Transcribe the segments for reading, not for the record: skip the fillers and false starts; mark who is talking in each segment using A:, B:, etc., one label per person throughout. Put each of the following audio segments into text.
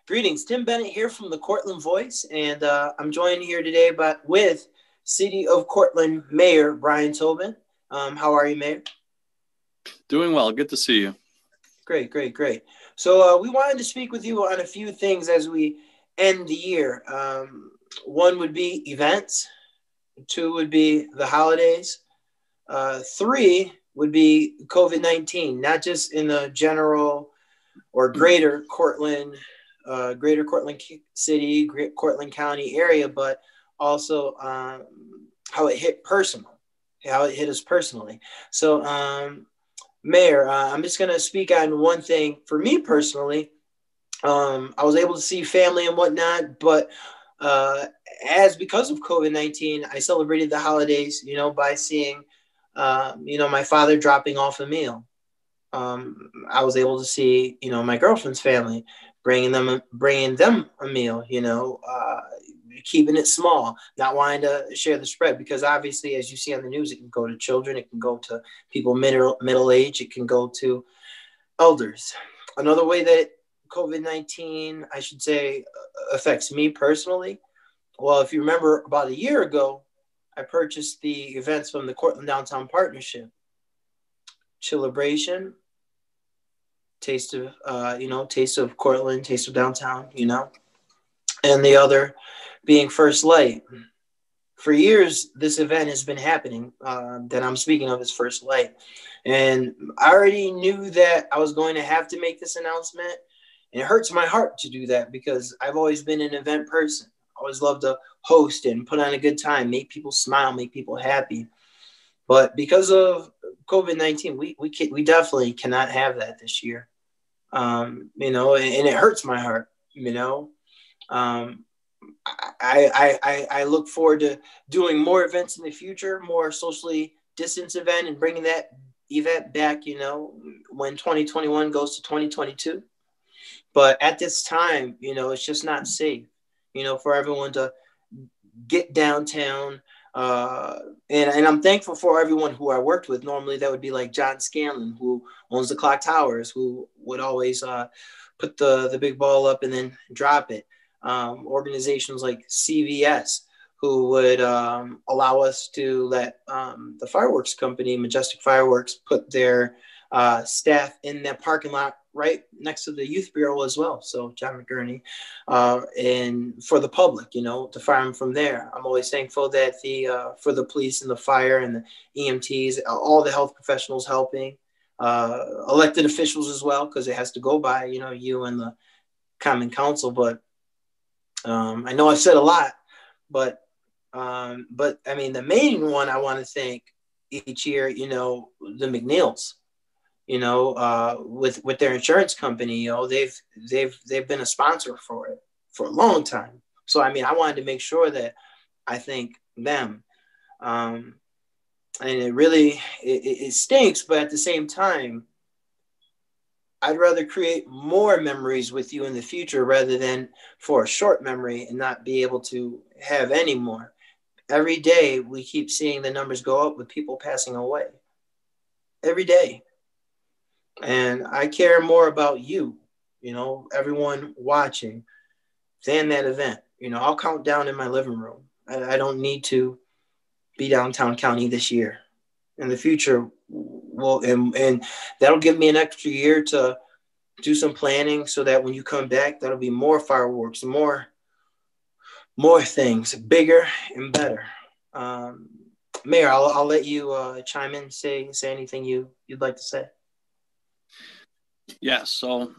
A: Greetings, Tim Bennett here from the Cortland Voice, and I'm joined here today with City of Cortland Mayor Brian Tobin. How are you, Mayor?
B: Doing well. Good to see you.
A: Great. So we wanted to speak with you on a few things as we end the year. One would be events. Two would be the holidays. Three would be COVID-19, not just in the general or greater Cortland City, Cortland County area, but also how it hit us personally. So, Mayor, I'm just going to speak on one thing. For me personally, I was able to see family and whatnot, but because of COVID-19, I celebrated the holidays, by seeing, my father dropping off a meal. I was able to see, my girlfriend's family bringing them a meal, keeping it small, not wanting to share the spread, because obviously, as you see on the news, it can go to children, it can go to people middle age, it can go to elders. Another way that COVID-19, I should say, affects me personally. Well, if you remember, about a year ago, I purchased the events from the Cortland Downtown Partnership. Chillabration, Taste of Cortland, Taste of Downtown, and the other being First Light. For years, this event has been happening that I'm speaking of as First Light. And I already knew that I was going to have to make this announcement. And it hurts my heart to do that because I've always been an event person. I always love to host and put on a good time, make people smile, make people happy. But because of COVID-19, we definitely cannot have that this year. And it hurts my heart, I look forward to doing more events in the future, more socially distanced event, and bringing that event back, when 2021 goes to 2022. But at this time, it's just not safe, for everyone to get downtown. And I'm thankful for everyone who I worked with. Normally that would be like John Scanlon, who owns the Clock Towers, who would always put the big ball up and then drop it. Organizations like CVS, who would allow us to let the fireworks company, Majestic Fireworks, put their staff in that parking lot right next to the youth bureau as well. So John McGurney, and for the public, to fire them from there. I'm always thankful that for the police and the fire and the EMTs, all the health professionals helping, elected officials as well, because it has to go by, you and the Common Council. But I know I've said a lot, but I mean, the main one I want to thank each year, the McNeils. With their insurance company, they've been a sponsor for it for a long time. So, I mean, I wanted to make sure that I thank them. And it really, it stinks, but at the same time, I'd rather create more memories with you in the future rather than for a short memory and not be able to have any more. Every day we keep seeing the numbers go up with people passing away. Every day. And I care more about you, everyone watching, than that event. I'll count down in my living room. I don't need to be downtown county this year. In the future, and that'll give me an extra year to do some planning so that when you come back, that'll be more fireworks, more things, bigger and better. Mayor, I'll let you chime in, say anything you'd like to say.
B: Yeah, so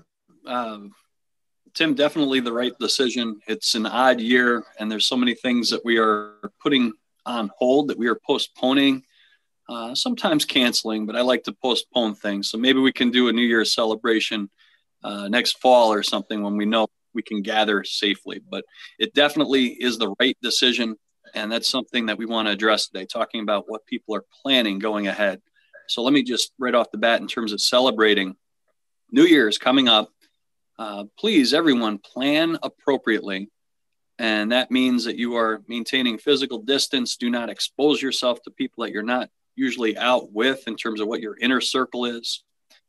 B: Tim, definitely the right decision. It's an odd year, and there's so many things that we are putting on hold, that we are postponing, sometimes canceling, but I like to postpone things. So maybe we can do a New Year's celebration next fall or something when we know we can gather safely. But it definitely is the right decision, and that's something that we want to address today, talking about what people are planning going ahead. So let me just right off the bat, in terms of celebrating, New Year's coming up. Please, everyone, plan appropriately. And that means that you are maintaining physical distance. Do not expose yourself to people that you're not usually out with in terms of what your inner circle is.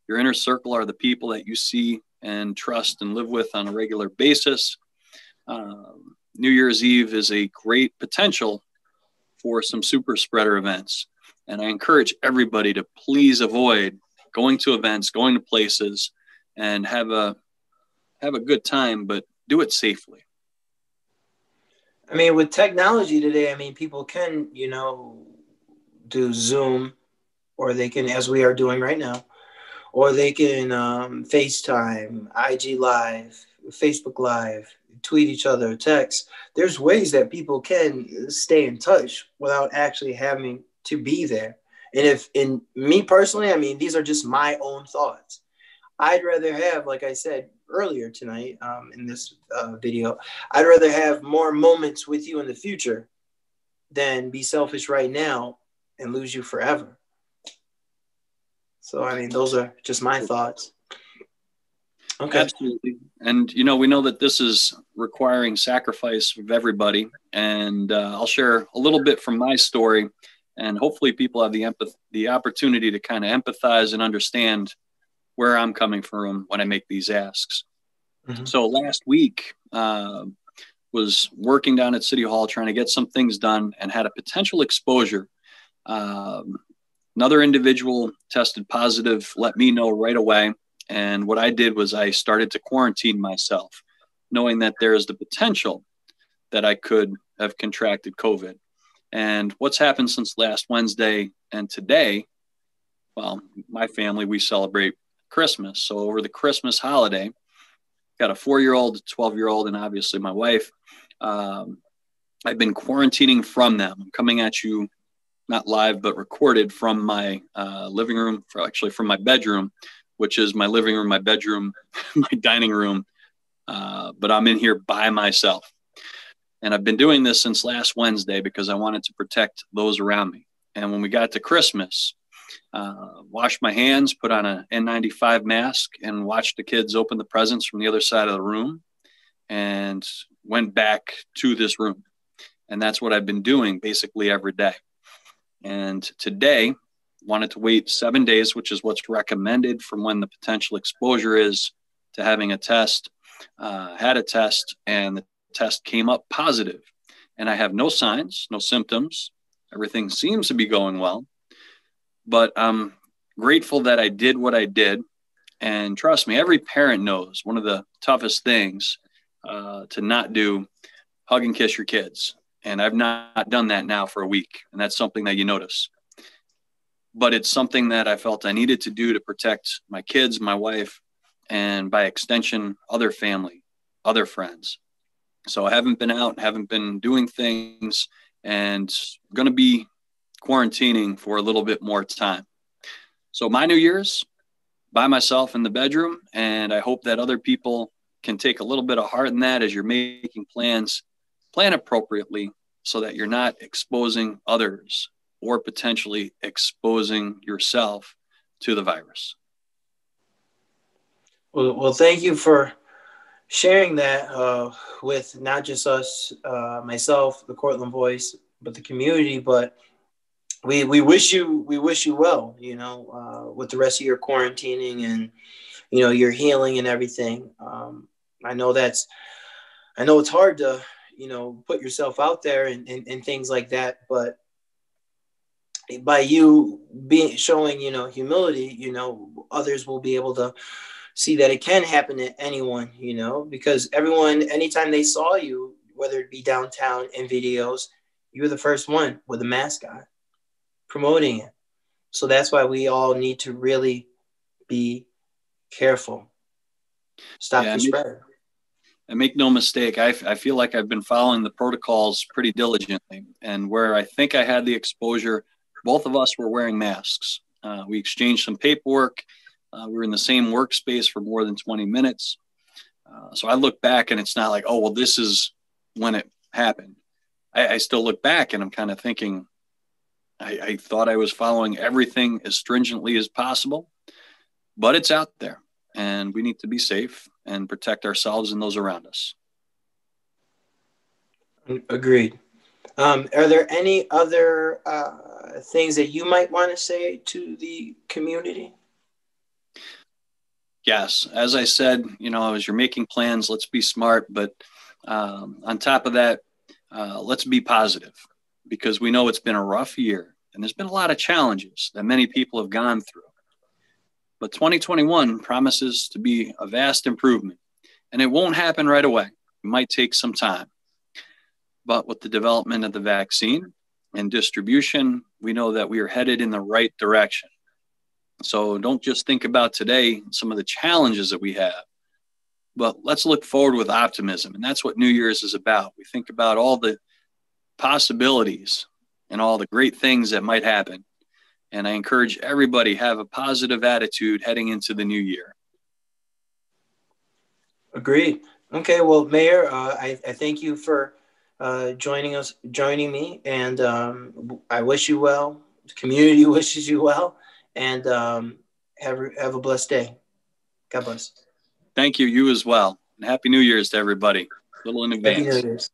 B: Your inner circle are the people that you see and trust and live with on a regular basis. New Year's Eve is a great potential for some super spreader events. And I encourage everybody to please avoid going to events, going to places, and have a good time, but do it safely.
A: I mean, with technology today, I mean, people can, do Zoom, or they can, as we are doing right now, or they can FaceTime, IG Live, Facebook Live, tweet each other, text. There's ways that people can stay in touch without actually having to be there. And in me personally, I mean, these are just my own thoughts. I'd rather have, like I said earlier tonight in this video, I'd rather have more moments with you in the future than be selfish right now and lose you forever. So, I mean, those are just my thoughts. Okay.
B: Absolutely. And, we know that this is requiring sacrifice of everybody. And I'll share a little bit from my story, and hopefully people have the opportunity to kind of empathize and understand where I'm coming from when I make these asks. Mm-hmm. So last week was working down at City Hall trying to get some things done, and had a potential exposure. Another individual tested positive, let me know right away. And what I did was I started to quarantine myself, knowing that there is the potential that I could have contracted COVID. And what's happened since last Wednesday and today, well, my family, we celebrate Christmas. So over the Christmas holiday, got a 4-year-old, a 12-year-old, and obviously my wife. I've been quarantining from them. I'm coming at you, not live, but recorded from my living room, from my bedroom, which is my living room, my bedroom, my dining room. But I'm in here by myself. And I've been doing this since last Wednesday because I wanted to protect those around me. And when we got to Christmas, washed my hands, put on an N95 mask, and watched the kids open the presents from the other side of the room, and went back to this room. And that's what I've been doing basically every day. And today, wanted to wait 7 days, which is what's recommended from when the potential exposure is to having a test. Had a test, and the test came up positive. And I have no signs, no symptoms. Everything seems to be going well. But I'm grateful that I did what I did. And trust me, every parent knows one of the toughest things to not do, hug and kiss your kids. And I've not done that now for a week. And that's something that you notice. But it's something that I felt I needed to do to protect my kids, my wife, and by extension, other family, other friends. So I haven't been out, haven't been doing things, and going to be quarantining for a little bit more time. So my New Year's, by myself in the bedroom, and I hope that other people can take a little bit of heart in that as you're making plans. Plan appropriately so that you're not exposing others or potentially exposing yourself to the virus.
A: Well, thank you for sharing that with not just us, myself, the Cortland Voice, but the community. But we wish you well, with the rest of your quarantining and, your healing and everything. I know it's hard to, put yourself out there and things like that, but by you showing, humility, others will be able to see that it can happen to anyone, because everyone, anytime they saw you, whether it be downtown in videos, you were the first one with a mask on promoting it. So that's why we all need to really be careful. Stop the spread.
B: And make no mistake, I feel like I've been following the protocols pretty diligently. And where I think I had the exposure, both of us were wearing masks. We exchanged some paperwork. We were in the same workspace for more than 20 minutes. So I look back and it's not like, oh, well, this is when it happened. I still look back and I'm kind of thinking, I thought I was following everything as stringently as possible, but it's out there and we need to be safe and protect ourselves and those around us.
A: Agreed. Are there any other things that you might want to say to the community?
B: Yes, as I said, as you're making plans, let's be smart. But on top of that, let's be positive, because we know it's been a rough year and there's been a lot of challenges that many people have gone through. But 2021 promises to be a vast improvement, and it won't happen right away. It might take some time. But with the development of the vaccine and distribution, we know that we are headed in the right direction. So don't just think about today, some of the challenges that we have, but let's look forward with optimism. And that's what New Year's is about. We think about all the possibilities and all the great things that might happen. And I encourage everybody have a positive attitude heading into the new year.
A: Agreed. Okay, well, Mayor, I thank you for joining me, and I wish you well. The community wishes you well, and have a blessed day. God bless.
B: Thank you. You as well. And Happy New Year's to everybody. A little in
A: Happy New
B: advance.
A: Year's.